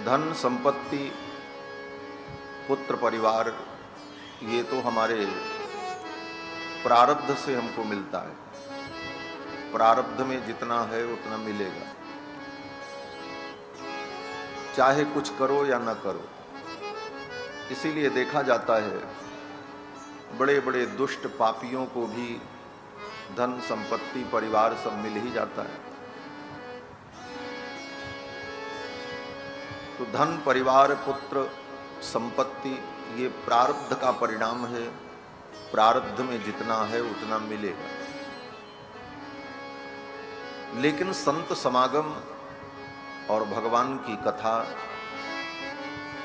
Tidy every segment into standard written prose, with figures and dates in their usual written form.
धन संपत्ति पुत्र परिवार ये तो हमारे प्रारब्ध से हमको मिलता है। प्रारब्ध में जितना है उतना मिलेगा, चाहे कुछ करो या ना करो। इसीलिए देखा जाता है बड़े बड़े दुष्ट पापियों को भी धन संपत्ति परिवार सब मिल ही जाता है। तो धन परिवार पुत्र संपत्ति ये प्रारब्ध का परिणाम है। प्रारब्ध में जितना है उतना मिलेगा। लेकिन संत समागम और भगवान की कथा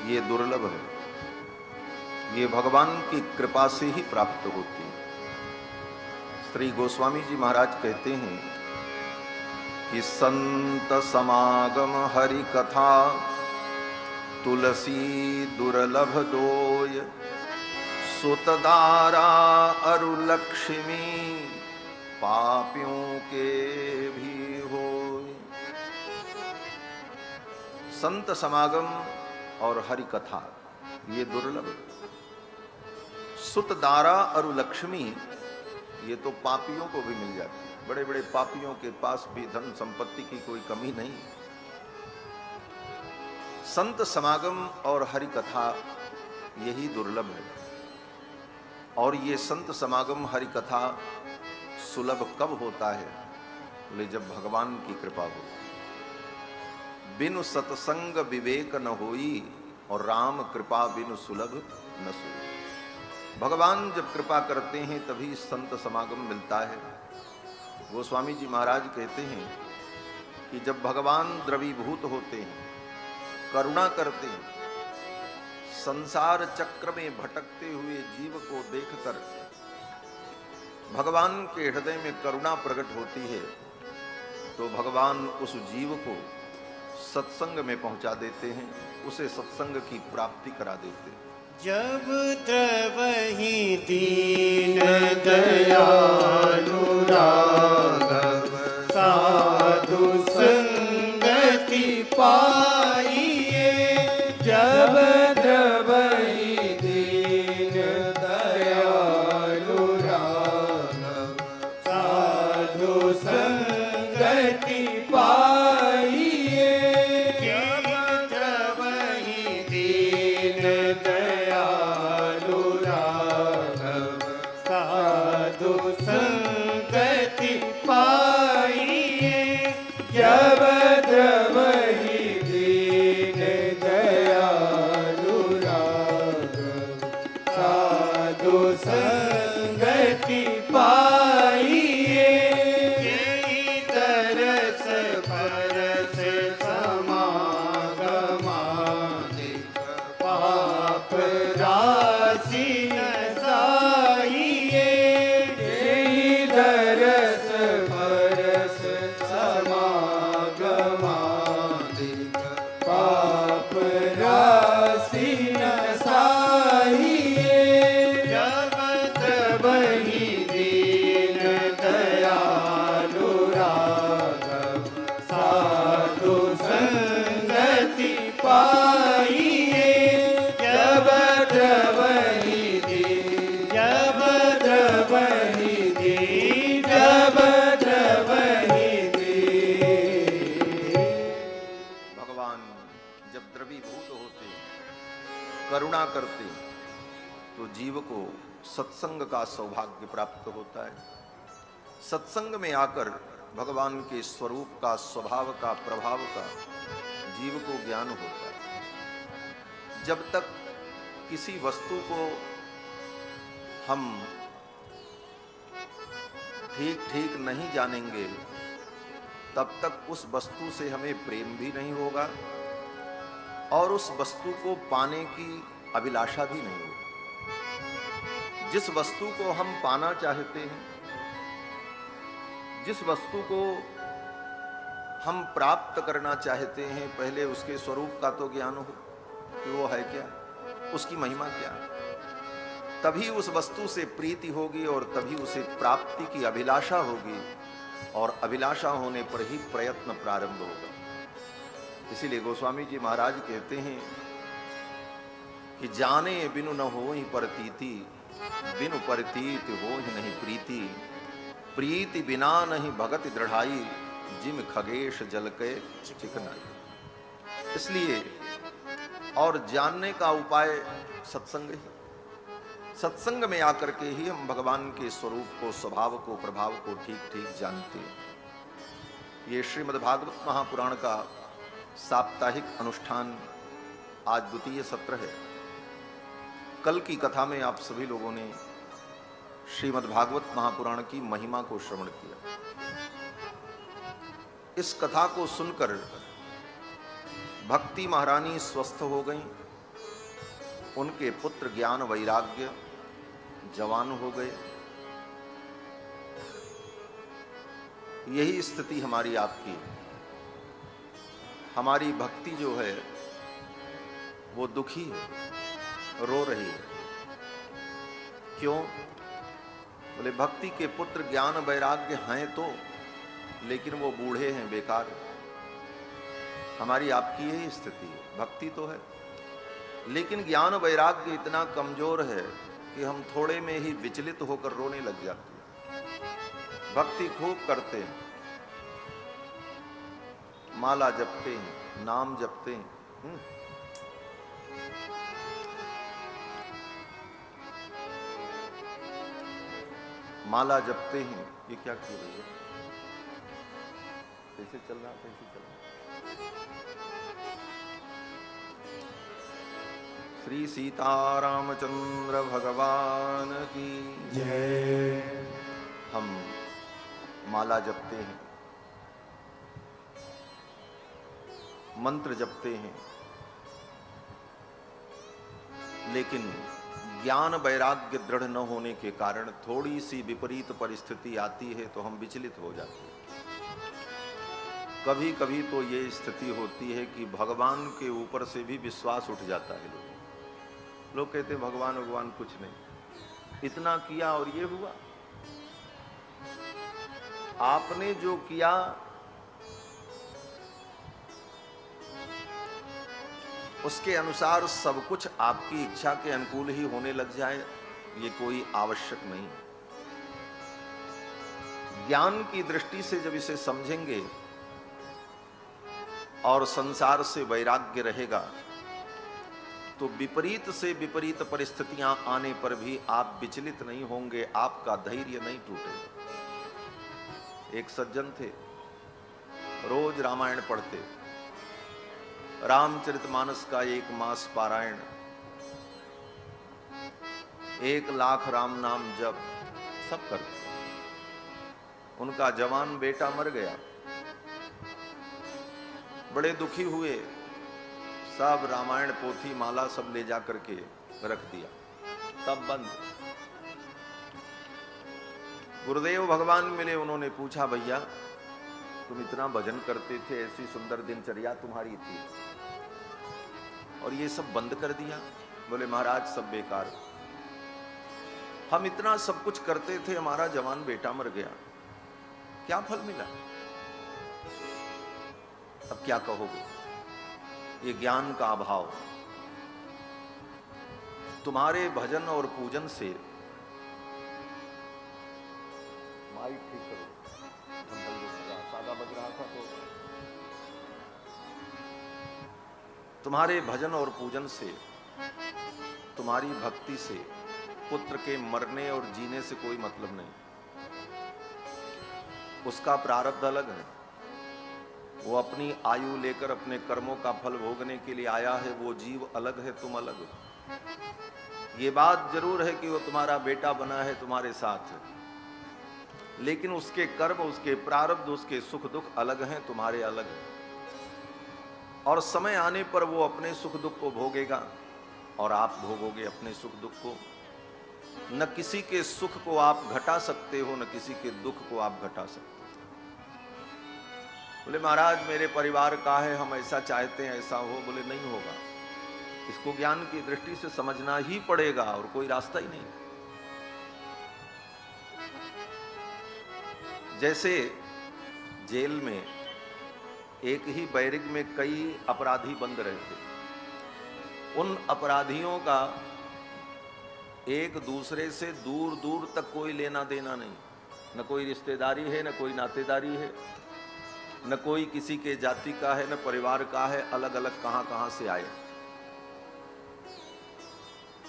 ये दुर्लभ है। ये भगवान की कृपा से ही प्राप्त होती है। श्री गोस्वामी जी महाराज कहते हैं कि संत समागम हरि कथा तुलसी दुर्लभ दोय सुतदारा अरु लक्ष्मी पापियों के भी होय। संत समागम और हरि कथा ये दुर्लभ है। सुतदारा अरु लक्ष्मी ये तो पापियों को भी मिल जाती है। बड़े बड़े पापियों के पास भी धन संपत्ति की कोई कमी नहीं। संत समागम और हरि कथा यही दुर्लभ है। और ये संत समागम हरि कथा सुलभ कब होता है? बोले जब भगवान की कृपा हो। बिनु सत्संग विवेक न होई और राम कृपा बिनु सुलभ न सोई। भगवान जब कृपा करते हैं तभी संत समागम मिलता है। गोस्वामी जी महाराज कहते हैं कि जब भगवान द्रवीभूत होते हैं, करुणा करते हैं, संसार चक्र में भटकते हुए जीव को देखकर भगवान के हृदय में करुणा प्रकट होती है, तो भगवान उस जीव को सत्संग में पहुंचा देते हैं, उसे सत्संग की प्राप्ति करा देते हैं। जब द्रवहि दीन दयालु राघव साधु संगति पाइए। जब द्रवहि दीन दयालु राघव साधु संगति पाइए। जब द्रवहि दीन दयालु राघव साधु संगति पाइए। जब द्रवहि दीन दयालु राघव साधु संगति पाइए। यही तरस परस समागमादिक पाप राशि नसाइए। यही तरस परस समागमादिक पाप राशि नसाइए। जब द्रवहि दीन दयालु राघव साधु संगति पाइए। जब द्रवहि दीन जब द्रवहि दीन जब द्रवहि दीन। भगवान जब द्रवीभूत होते, करुणा करते, तो जीव को सत्संग का सौभाग्य प्राप्त होता है। सत्संग में आकर भगवान के स्वरूप का, स्वभाव का, प्रभाव का जीव को ज्ञान होता है। जब तक किसी वस्तु को हम ठीक ठीक नहीं जानेंगे, तब तक उस वस्तु से हमें प्रेम भी नहीं होगा और उस वस्तु को पाने की अभिलाषा भी नहीं होगी। जिस वस्तु को हम पाना चाहते हैं, जिस वस्तु को हम प्राप्त करना चाहते हैं, पहले उसके स्वरूप का तो ज्ञान हो कि वो है क्या, उसकी महिमा क्या है। तभी उस वस्तु से प्रीति होगी और तभी उसे प्राप्ति की अभिलाषा होगी और अभिलाषा होने पर ही प्रयत्न प्रारंभ होगा। इसीलिए गोस्वामी जी महाराज कहते हैं कि जाने बिनु न हो ही परतीति, बिनु परतीत हो ही नहीं प्रीति, प्रीति बिना नहीं भगत दृढ़ाई, जिम खगेश जल के चिकनाई। इसलिए और जानने का उपाय सत्संग ही, सत्संग में आकर के ही हम भगवान के स्वरूप को, स्वभाव को, प्रभाव को ठीक ठीक जानते हैं। ये श्रीमद् भागवत महापुराण का साप्ताहिक अनुष्ठान आज द्वितीय सत्र है। कल की कथा में आप सभी लोगों ने श्रीमद् भागवत महापुराण की महिमा को श्रवण किया। इस कथा को सुनकर भक्ति महारानी स्वस्थ हो गईं, उनके पुत्र ज्ञान वैराग्य जवान हो गए। यही स्थिति हमारी आपकी, हमारी भक्ति जो है वो दुखी है, रो रही है। क्यों? बोले भक्ति के पुत्र ज्ञान वैराग्य हैं तो, लेकिन वो बूढ़े हैं, बेकार। हमारी आपकी यही स्थिति है, भक्ति तो है लेकिन ज्ञान वैराग्य इतना कमजोर है कि हम थोड़े में ही विचलित होकर रोने लग जाते हैं। भक्ति खूब करते हैं, माला जपते हैं, नाम जपते हैं, माला जपते हैं। ये क्या कर रही है? कैसे चल रहा, कैसे चल रहा? श्री सीतारामचंद्र भगवान की जय। हम माला जपते हैं, मंत्र जपते हैं, लेकिन ज्ञान वैराग्य दृढ़ न होने के कारण थोड़ी सी विपरीत परिस्थिति आती है तो हम विचलित हो जाते हैं। कभी कभी तो ये स्थिति होती है कि भगवान के ऊपर से भी विश्वास उठ जाता है। लोग कहते हैं भगवान भगवान कुछ नहीं, इतना किया और ये हुआ। आपने जो किया उसके अनुसार सब कुछ आपकी इच्छा के अनुकूल ही होने लग जाए, ये कोई आवश्यक नहीं। ज्ञान की दृष्टि से जब इसे समझेंगे और संसार से वैराग्य रहेगा तो विपरीत से विपरीत परिस्थितियां आने पर भी आप विचलित नहीं होंगे, आपका धैर्य नहीं टूटेगा। एक सज्जन थे, रोज रामायण पढ़ते, रामचरितमानस का 1 मास पारायण, 1 लाख राम नाम जप सब करते। उनका जवान बेटा मर गया, बड़े दुखी हुए, सब रामायण पोथी माला सब ले जा करके रख दिया, सब बंद। गुरुदेव भगवान मिले, उन्होंने पूछा भैया तुम इतना भजन करते थे, ऐसी सुंदर दिनचर्या तुम्हारी थी और ये सब बंद कर दिया? बोले महाराज सब बेकार, हम इतना सब कुछ करते थे, हमारा जवान बेटा मर गया, क्या फल मिला? अब क्या कहोगे? ये ज्ञान का अभाव। तुम्हारे भजन और पूजन से, माइक ठीक करो, सादा बज रहा था तो, तुम्हारे भजन और पूजन से, तुम्हारी भक्ति से पुत्र के मरने और जीने से कोई मतलब नहीं। उसका प्रारब्ध अलग है, वो अपनी आयु लेकर अपने कर्मों का फल भोगने के लिए आया है, वो जीव अलग है, तुम अलग हो। ये बात जरूर है कि वो तुम्हारा बेटा बना है, तुम्हारे साथ है, लेकिन उसके कर्म, उसके प्रारब्ध, उसके सुख दुख अलग हैं, तुम्हारे अलग हैं। और समय आने पर वो अपने सुख दुख को भोगेगा और आप भोगोगे अपने सुख दुख को। न किसी के सुख को आप घटा सकते हो, न किसी के दुख को आप घटा सकते हो। बोले महाराज मेरे परिवार का है, हम ऐसा चाहते हैं ऐसा हो। बोले नहीं होगा, इसको ज्ञान की दृष्टि से समझना ही पड़ेगा और कोई रास्ता ही नहीं। जैसे जेल में एक ही बैरिग में कई अपराधी बंद रहते। उन अपराधियों का एक दूसरे से दूर दूर तक कोई लेना देना नहीं, न कोई रिश्तेदारी है, न कोई नातेदारी है, न कोई किसी के जाति का है, न परिवार का है, अलग अलग कहां कहां से आए।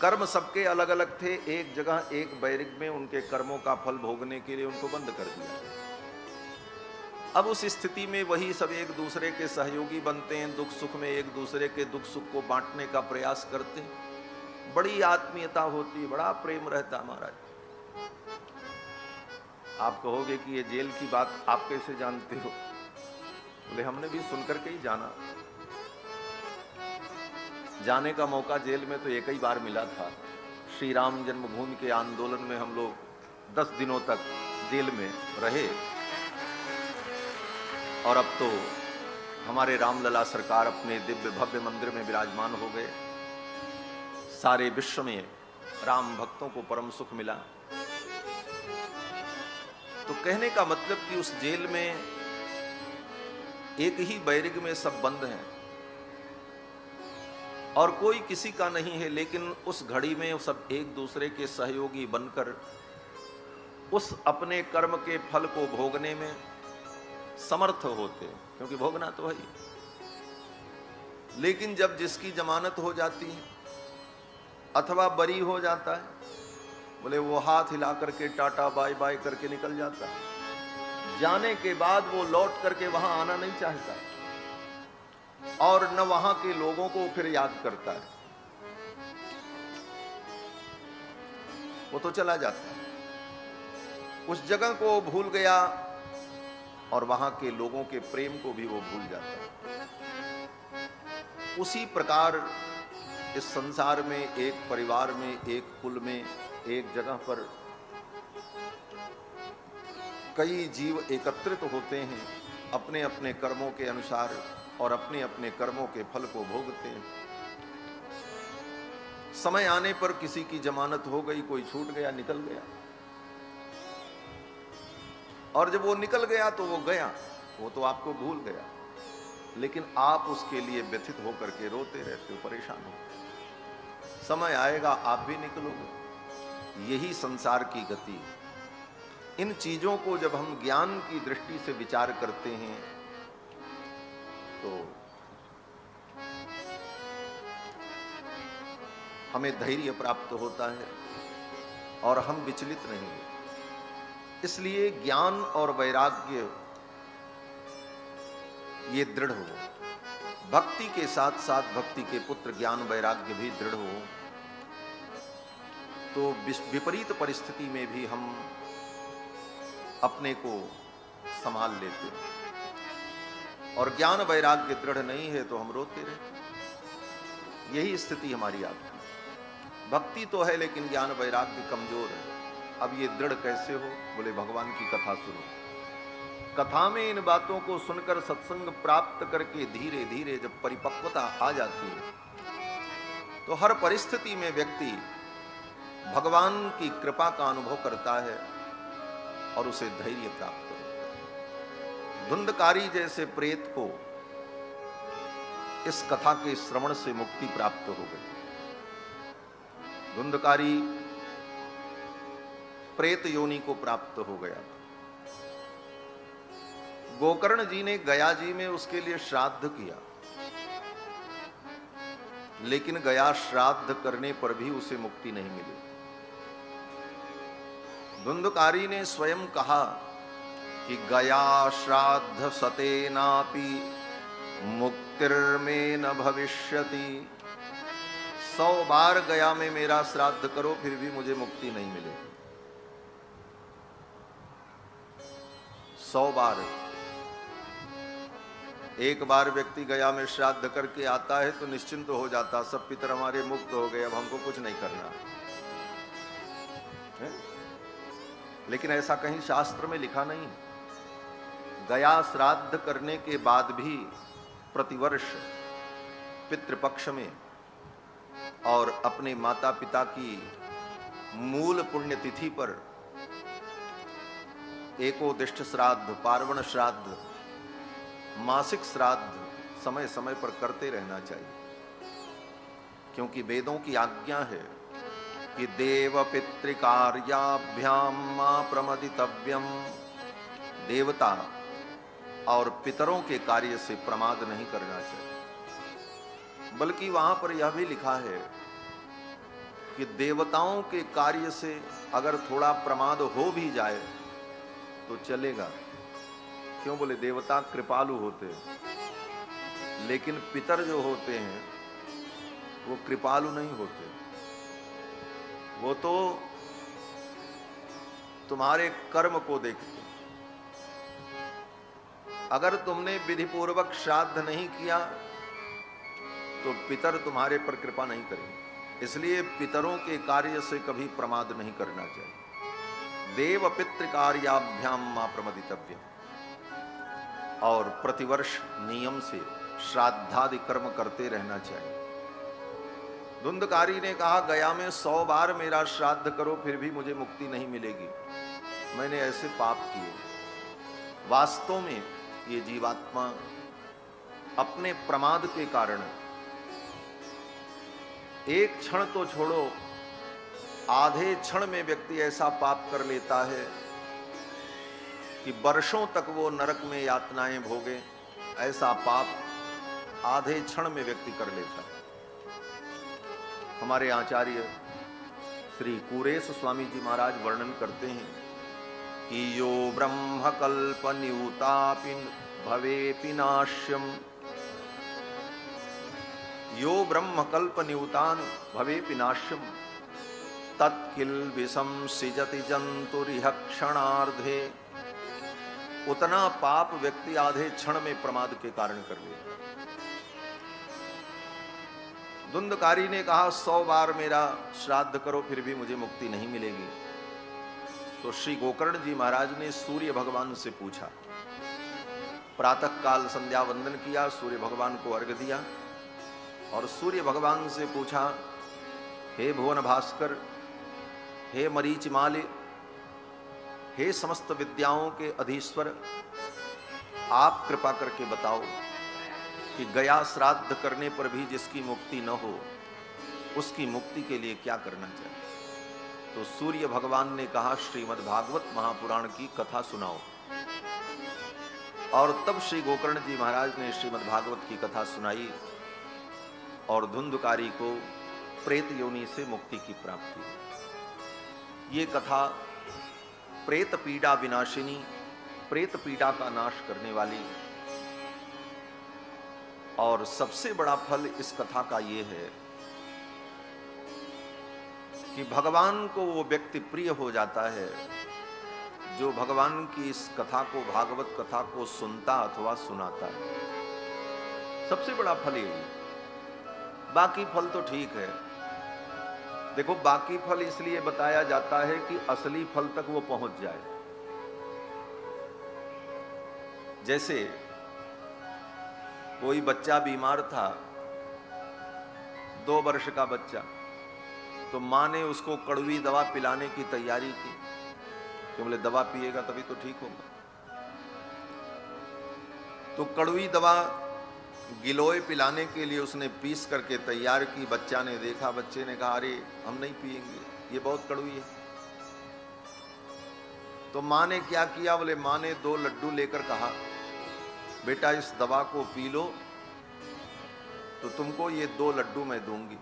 कर्म सबके अलग अलग थे, एक जगह एक बैरिग में उनके कर्मों का फल भोगने के लिए उनको बंद कर दिया। अब उस स्थिति में वही सब एक दूसरे के सहयोगी बनते हैं, दुख सुख में एक दूसरे के दुख सुख को बांटने का प्रयास करते हैं, बड़ी आत्मीयता होती है, बड़ा प्रेम रहता महाराज। आप कहोगे कि ये जेल की बात आप कैसे जानते हो? बोले हमने भी सुनकर के ही जाना। जाने का मौका जेल में तो एक ही बार मिला था। श्री राम जन्मभूमि के आंदोलन में हम लोग 10 दिनों तक जेल में रहे और अब तो हमारे रामलला सरकार अपने दिव्य भव्य मंदिर में विराजमान हो गए। सारे विश्व में राम भक्तों को परम सुख मिला। तो कहने का मतलब कि उस जेल में एक ही बैरिग में सब बंद हैं और कोई किसी का नहीं है, लेकिन उस घड़ी में सब एक दूसरे के सहयोगी बनकर उस अपने कर्म के फल को भोगने में समर्थ होते, क्योंकि भोगना तो है ही। लेकिन जब जिसकी जमानत हो जाती है अथवा बरी हो जाता है, बोले वो हाथ हिला करके टाटा बाय बाय करके निकल जाता है। जाने के बाद वो लौट करके वहां आना नहीं चाहता और न वहां के लोगों को फिर याद करता है, वो तो चला जाता है। उस जगह को भूल गया और वहां के लोगों के प्रेम को भी वो भूल जाता है। उसी प्रकार इस संसार में, एक परिवार में, एक कुल में, एक जगह पर कई जीव एकत्रित होते हैं, अपने अपने कर्मों के अनुसार और अपने अपने कर्मों के फल को भोगते हैं। समय आने पर किसी की जमानत हो गई, कोई छूट गया, निकल गया, और जब वो निकल गया तो वो गया, वो तो आपको भूल गया, लेकिन आप उसके लिए व्यथित होकर के रोते रहते हो, परेशान हो। समय आएगा आप भी निकलोगे। यही संसार की गति है। इन चीजों को जब हम ज्ञान की दृष्टि से विचार करते हैं तो हमें धैर्य प्राप्त होता है और हम विचलित नहीं हैं। इसलिए ज्ञान और वैराग्य ये दृढ़ हो, भक्ति के साथ साथ भक्ति के पुत्र ज्ञान वैराग्य भी दृढ़ हो, तो विपरीत परिस्थिति में भी हम अपने को संभाल लेते हैं। और ज्ञान वैराग्य दृढ़ नहीं है तो हम रोते रहते। यही स्थिति हमारी आपकी। भक्ति तो है लेकिन ज्ञान वैराग्य कमजोर है। अब ये दृढ़ कैसे हो? बोले भगवान की कथा सुनो। कथा में इन बातों को सुनकर सत्संग प्राप्त करके धीरे धीरे जब परिपक्वता आ जाती है तो हर परिस्थिति में व्यक्ति भगवान की कृपा का अनुभव करता है और उसे धैर्य प्राप्त होता है। धुंधकारी जैसे प्रेत को इस कथा के श्रवण से मुक्ति प्राप्त हो गई। धुंधकारी प्रेत योनि को प्राप्त हो गया। गोकर्ण जी ने गया जी में उसके लिए श्राद्ध किया, लेकिन गया श्राद्ध करने पर भी उसे मुक्ति नहीं मिली। धुंधकारी ने स्वयं कहा कि गया श्राद्ध सतेनापि मुक्तिर्मे न भविष्यति। 100 बार गया में मेरा श्राद्ध करो फिर भी मुझे मुक्ति नहीं मिलेगी। 100 बार। एक बार व्यक्ति गया में श्राद्ध करके आता है तो निश्चिंत हो जाता, सब पितर हमारे मुक्त हो गए, अब हमको कुछ नहीं करना है? लेकिन ऐसा कहीं शास्त्र में लिखा नहीं। गया श्राद्ध करने के बाद भी प्रतिवर्ष पितृपक्ष में और अपने माता पिता की मूल पुण्यतिथि पर एकोदिष्ट श्राद्ध, पार्वण श्राद्ध, मासिक श्राद्ध समय समय पर करते रहना चाहिए, क्योंकि वेदों की आज्ञा है कि देव पितृकार्याभ्याम मा प्रमदितव्यम। देवता और पितरों के कार्य से प्रमाद नहीं करना चाहिए। बल्कि वहां पर यह भी लिखा है कि देवताओं के कार्य से अगर थोड़ा प्रमाद हो भी जाए तो चलेगा। क्यों? बोले देवता कृपालु होते हैं, लेकिन पितर जो होते हैं वो कृपालु नहीं होते। वो तो तुम्हारे कर्म को देखते। अगर तुमने विधि पूर्वक श्राद्ध नहीं किया तो पितर तुम्हारे पर कृपा नहीं करेंगे। इसलिए पितरों के कार्य से कभी प्रमाद नहीं करना चाहिए। देव पितृ कार्याभ्याम मा प्रमदितव्यम। और प्रतिवर्ष नियम से श्राद्धादि कर्म करते रहना चाहिए। धुंधकारी ने कहा, गया में 100 बार मेरा श्राद्ध करो फिर भी मुझे मुक्ति नहीं मिलेगी। मैंने ऐसे पाप किए। वास्तव में ये जीवात्मा अपने प्रमाद के कारण, एक क्षण तो छोड़ो, आधे क्षण में व्यक्ति ऐसा पाप कर लेता है कि वर्षों तक वो नरक में यातनाएं भोगे। ऐसा पाप आधे क्षण में व्यक्ति कर लेता है। हमारे आचार्य श्री कुरेश स्वामी जी महाराज वर्णन करते हैं कि यो ब्रह्म कल्प नियुतापिन भवेपि नाश्यम, यो ब्रह्म कल्प नियुतान भवेपि नाश्यम, तत्किल विषम सिजति जंतुरिह क्षणार्धे। उतना पाप व्यक्ति आधे क्षण में प्रमाद के कारण कर लेता। धुंधकारी ने कहा, 100 बार मेरा श्राद्ध करो फिर भी मुझे मुक्ति नहीं मिलेगी। तो श्री गोकर्ण जी महाराज ने सूर्य भगवान से पूछा। प्रातः काल संध्या वंदन किया, सूर्य भगवान को अर्घ्य दिया और सूर्य भगवान से पूछा, हे भुवन भास्कर, हे मरीचिमाल्य, हे समस्त विद्याओं के अधीश्वर, आप कृपा करके बताओ कि गया श्राद्ध करने पर भी जिसकी मुक्ति न हो उसकी मुक्ति के लिए क्या करना चाहिए। तो सूर्य भगवान ने कहा, श्रीमद् भागवत महापुराण की कथा सुनाओ। और तब श्री गोकर्ण जी महाराज ने श्रीमद् भागवत की कथा सुनाई और धुंधकारी को प्रेत योनि से मुक्ति की प्राप्ति। ये कथा प्रेत पीड़ा विनाशिनी, प्रेत पीड़ा का नाश करने वाली। और सबसे बड़ा फल इस कथा का ये है कि भगवान को वो व्यक्ति प्रिय हो जाता है जो भगवान की इस कथा को, भागवत कथा को सुनता अथवा सुनाता है। सबसे बड़ा फल यही। बाकी फल तो ठीक है। देखो, बाकी फल इसलिए बताया जाता है कि असली फल तक वो पहुंच जाए। जैसे कोई बच्चा बीमार था, 2 वर्ष का बच्चा, तो मां ने उसको कड़वी दवा पिलाने की तैयारी की कि बोले दवा पिएगा तभी तो ठीक होगा। तो कड़वी दवा गिलोय पिलाने के लिए उसने पीस करके तैयार की। बच्चा ने देखा, बच्चे ने कहा, अरे हम नहीं पिएंगे, ये बहुत कड़वी है। तो मां ने क्या किया? बोले मां ने 2 लड्डू लेकर कहा, बेटा इस दवा को पी लो तो तुमको ये 2 लड्डू मैं दूंगी।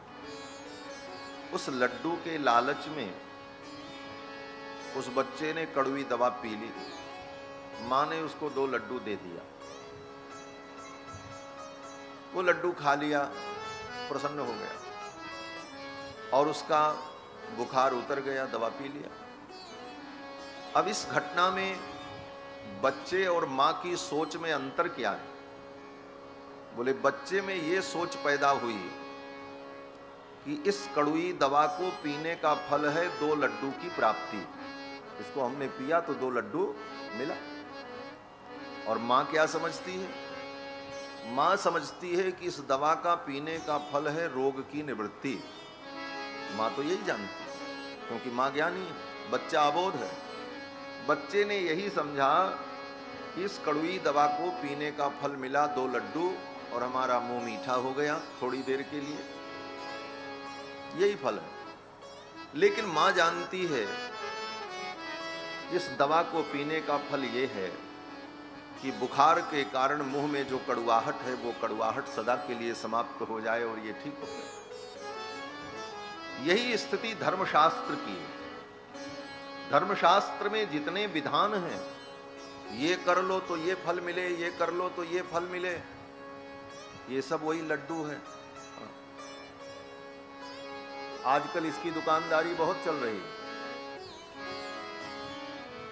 उस लड्डू के लालच में उस बच्चे ने कड़वी दवा पी ली। मां ने उसको 2 लड्डू दे दिया। वो लड्डू खा लिया, प्रसन्न हो गया और उसका बुखार उतर गया, दवा पी लिया। अब इस घटना में बच्चे और मां की सोच में अंतर क्या है? बोले बच्चे में ये सोच पैदा हुई कि इस कड़वी दवा को पीने का फल है 2 लड्डू की प्राप्ति। इसको हमने पिया तो 2 लड्डू मिला। और मां क्या समझती है? मां समझती है कि इस दवा का पीने का फल है रोग की निवृत्ति। मां तो यही जानती है, क्योंकि मां ज्ञानी है, बच्चा अबोध है। बच्चे ने यही समझा इस कड़वी दवा को पीने का फल मिला 2 लड्डू और हमारा मुंह मीठा हो गया थोड़ी देर के लिए, यही फल है। लेकिन मां जानती है इस दवा को पीने का फल यह है कि बुखार के कारण मुंह में जो कड़वाहट है वो कड़वाहट सदा के लिए समाप्त हो जाए और ये ठीक हो जाए। यही स्थिति धर्मशास्त्र की है। धर्मशास्त्र में जितने विधान हैं, ये कर लो तो ये फल मिले, ये कर लो तो ये फल मिले, ये सब वही लड्डू है। आजकल इसकी दुकानदारी बहुत चल रही है।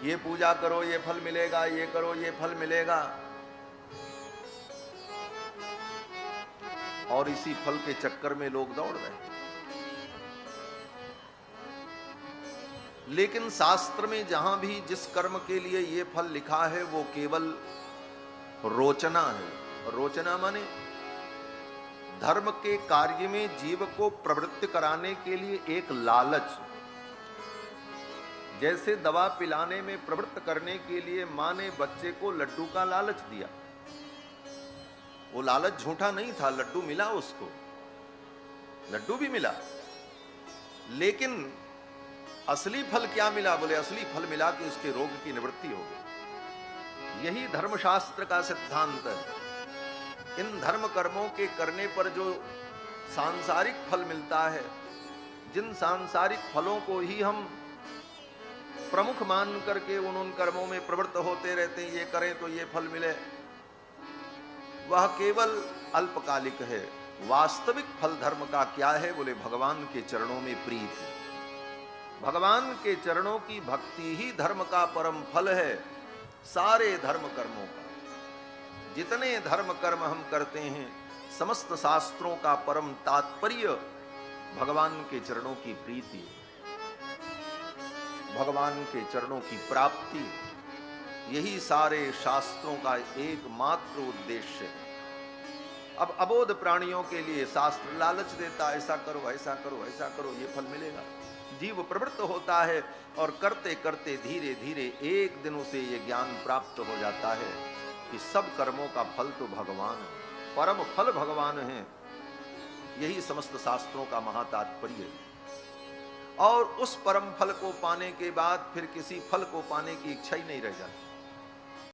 ये पूजा करो ये फल मिलेगा, ये करो ये फल मिलेगा, और इसी फल के चक्कर में लोग दौड़ रहे हैं। लेकिन शास्त्र में जहां भी जिस कर्म के लिए ये फल लिखा है वो केवल रोचना है। रोचना माने धर्म के कार्य में जीव को प्रवृत्त कराने के लिए एक लालच। जैसे दवा पिलाने में प्रवृत्त करने के लिए मां ने बच्चे को लड्डू का लालच दिया, वो लालच झूठा नहीं था, लड्डू मिला उसको, लड्डू भी मिला, लेकिन असली फल क्या मिला? बोले असली फल मिला कि उसके रोग की निवृत्ति हो गई। यही धर्मशास्त्र का सिद्धांत है। इन धर्म कर्मों के करने पर जो सांसारिक फल मिलता है, जिन सांसारिक फलों को ही हम प्रमुख मान करके उन कर्मों में प्रवृत्त होते रहते हैं, ये करें तो ये फल मिले, वह केवल अल्पकालिक है। वास्तविक फल धर्म का क्या है? बोले भगवान के चरणों में प्रीति। भगवान के चरणों की भक्ति ही धर्म का परम फल है। सारे धर्म कर्मों का, जितने धर्म कर्म हम करते हैं, समस्त शास्त्रों का परम तात्पर्य भगवान के चरणों की प्रीति, भगवान के चरणों की प्राप्ति, यही सारे शास्त्रों का एकमात्र उद्देश्य है। अब अबोध प्राणियों के लिए शास्त्र लालच देता, ऐसा करो ऐसा करो ऐसा करो, ये फल मिलेगा। जीव प्रवृत्त होता है और करते करते धीरे धीरे एक दिन उसे ये ज्ञान प्राप्त हो जाता है कि सब कर्मों का फल तो भगवान है, परम फल भगवान है। यही समस्त शास्त्रों का महातात्पर्य है। और उस परम फल को पाने के बाद फिर किसी फल को पाने की इच्छा ही नहीं रह जाती।